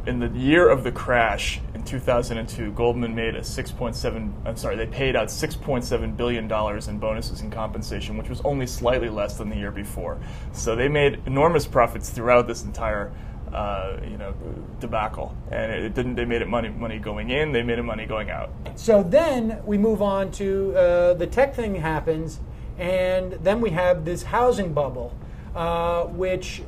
in the year of the crash in 2002, Goldman made they paid out $6.7 billion in bonuses and compensation, which was only slightly less than the year before. So they made enormous profits throughout this entire debacle, and they made it money going in, they made it money going out. So then we move on to the tech thing happens, and then we have this housing bubble, which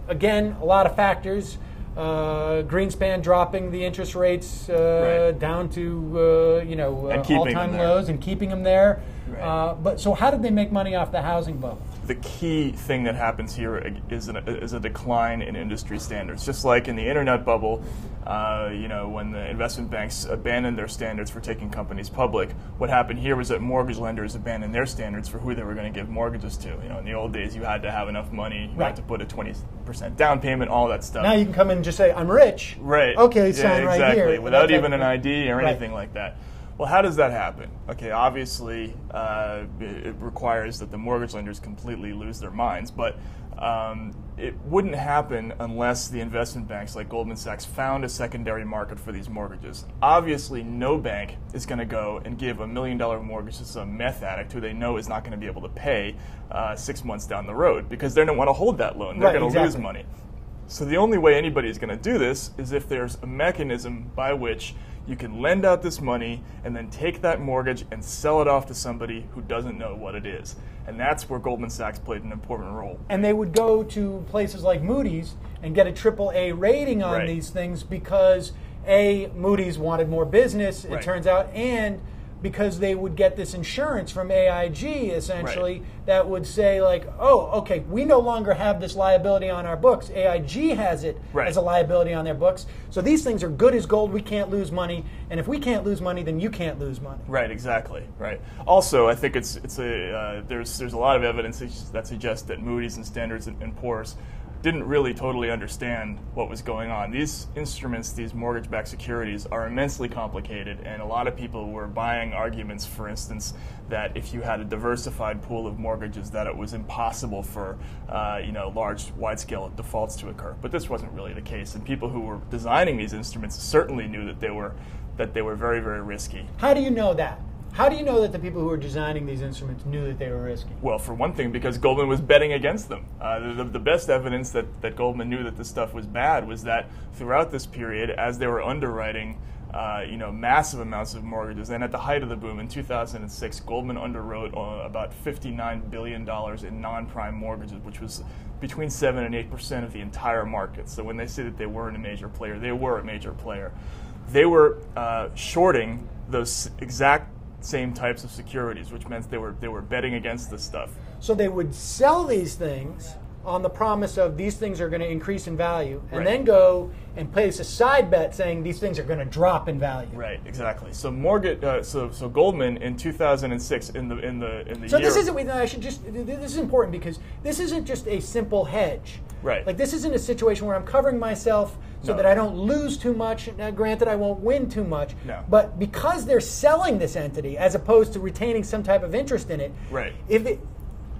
again, a lot of factors. Greenspan dropping the interest rates down to all-time lows and keeping them there. Right. But so how did they make money off the housing bubble? The key thing that happens here is a decline in industry standards. Just like in the internet bubble, when the investment banks abandoned their standards for taking companies public, what happened here was that mortgage lenders abandoned their standards for who they were going to give mortgages to. In the old days, you had to have enough money, you had to put a 20% down payment, all that stuff. Now you can come in and just say, "I'm rich." Right. Okay, sign right here. Without even an ID or anything like that. Well, how does that happen? Okay, obviously, it requires that the mortgage lenders completely lose their minds, but it wouldn't happen unless the investment banks like Goldman Sachs found a secondary market for these mortgages. Obviously, no bank is going to go and give $1 million mortgage to some meth addict who they know is not going to be able to pay 6 months down the road, because they don't want to hold that loan. They're going to lose money. So the only way anybody is going to do this is if there's a mechanism by which you can lend out this money and then take that mortgage and sell it off to somebody who doesn't know what it is. And that's where Goldman Sachs played an important role. And they would go to places like Moody's and get a AAA rating on these things because, A, Moody's wanted more business, it turns out, and because they would get this insurance from AIG, essentially, that would say, like, oh, okay, we no longer have this liability on our books. AIG has it as a liability on their books. So these things are good as gold. We can't lose money. And if we can't lose money, then you can't lose money. Right, exactly. Right. Also, I think there's a lot of evidence that suggests that Moody's and Standard & Poor's didn't really totally understand what was going on. These instruments, these mortgage-backed securities, are immensely complicated, and a lot of people were buying arguments, for instance, that if you had a diversified pool of mortgages, that it was impossible for large, wide-scale defaults to occur. But this wasn't really the case, and people who were designing these instruments certainly knew that they were very, very risky. How do you know that? How do you know that the people who were designing these instruments knew that they were risky? Well, for one thing, because Goldman was betting against them. The best evidence that Goldman knew that this stuff was bad was that throughout this period, as they were underwriting massive amounts of mortgages, and at the height of the boom in 2006, Goldman underwrote about $59 billion in non-prime mortgages, which was between 7 and 8% of the entire market. So when they say that they weren't a major player, they were a major player. They were shorting those exact same types of securities, which meant they were betting against this stuff. So they would sell these things on the promise of these things are going to increase in value, and then go and place a side bet saying these things are going to drop in value. Right, exactly. So so Goldman in 2006 in the so year. This is important because this isn't just a simple hedge. Right. Like, this isn't a situation where I'm covering myself so that I don't lose too much. Now, granted, I won't win too much. No. But because they're selling this entity as opposed to retaining some type of interest in it,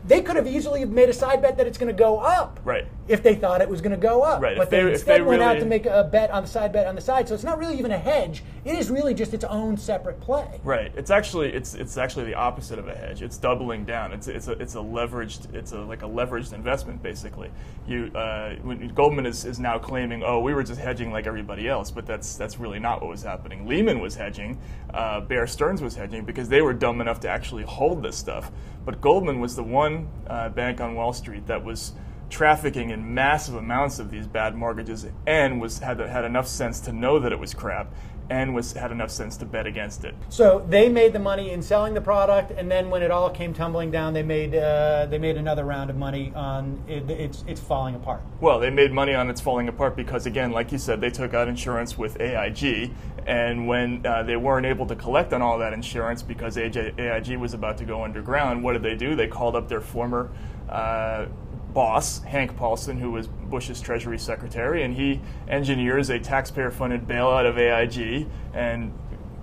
they could have easily made a side bet that it's going to go up. Right. If they thought it was going to go up. Right. But they instead went out to make a bet on the side. So it's not really even a hedge. It is really just its own separate play. Right. It's actually the opposite of a hedge. It's doubling down. It's a leveraged investment, basically. Goldman is now claiming, oh, we were just hedging like everybody else, but that's really not what was happening. Lehman was hedging, Bear Stearns was hedging because they were dumb enough to actually hold this stuff. But Goldman was the one bank on Wall Street that was trafficking in massive amounts of these bad mortgages and had enough sense to know that it was crap and had enough sense to bet against it. So they made the money in selling the product, and then when it all came tumbling down, they made another round of money on it's falling apart. Well, they made money on its falling apart because, again, like you said, they took out insurance with AIG, and when they weren't able to collect on all that insurance because AIG was about to go underground, what did? They called up their former boss, Hank Paulson, who was Bush's Treasury Secretary, and he engineers a taxpayer-funded bailout of AIG and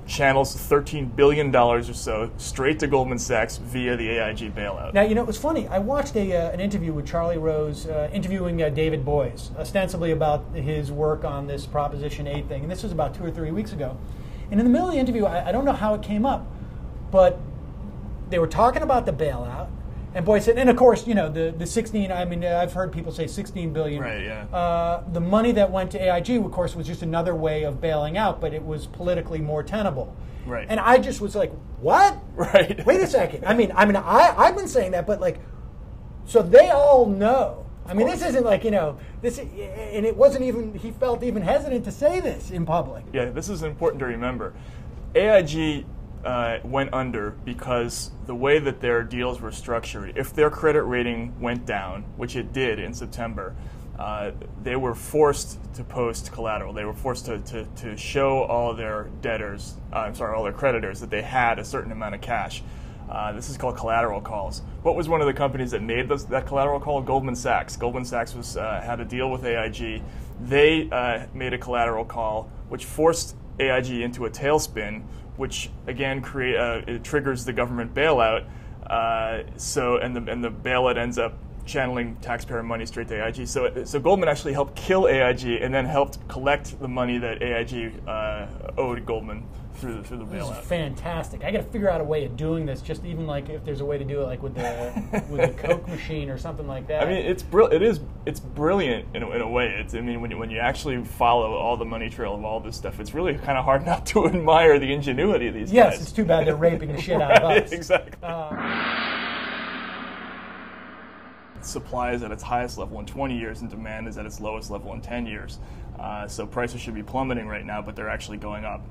channels $13 billion or so straight to Goldman Sachs via the AIG bailout. Now, it was funny. I watched an interview with Charlie Rose interviewing David Boies, ostensibly about his work on this Proposition 8 thing. And this was about 2 or 3 weeks ago. And in the middle of the interview, I don't know how it came up, but they were talking about the bailout. And Boies said, and of course, the 16, I mean, I've heard people say 16 billion. Right, yeah. The money that went to AIG, of course, was just another way of bailing out, but it was politically more tenable. Right. And I just was like, what? Right. Wait a second. I've been saying that, but so they all know. This isn't this, and it wasn't even, he felt even hesitant to say this in public. Yeah, this is important to remember. AIG went under because the way that their deals were structured, if their credit rating went down, which it did in September, they were forced to post collateral. They were forced to show all their debtors, all their creditors, that they had a certain amount of cash. This is called collateral calls. What was one of the companies that made that collateral call? Goldman Sachs. Goldman Sachs had a deal with AIG. They made a collateral call, which forced AIG into a tailspin, which again it triggers the government bailout. And the bailout ends up channeling taxpayer money straight to AIG. So Goldman actually helped kill AIG and then helped collect the money that AIG owed Goldman through the bailout. This is fantastic. I got to figure out a way of doing this. Just even if there's a way to do it with the Coke machine or something like that. It's brilliant in a way. When you actually follow all the money trail of all this stuff, it's really kind of hard not to admire the ingenuity of these guys. Yes, it's too bad they're raping the shit out of us. Exactly. Supply is at its highest level in 20 years, and demand is at its lowest level in 10 years. So prices should be plummeting right now, but they're actually going up.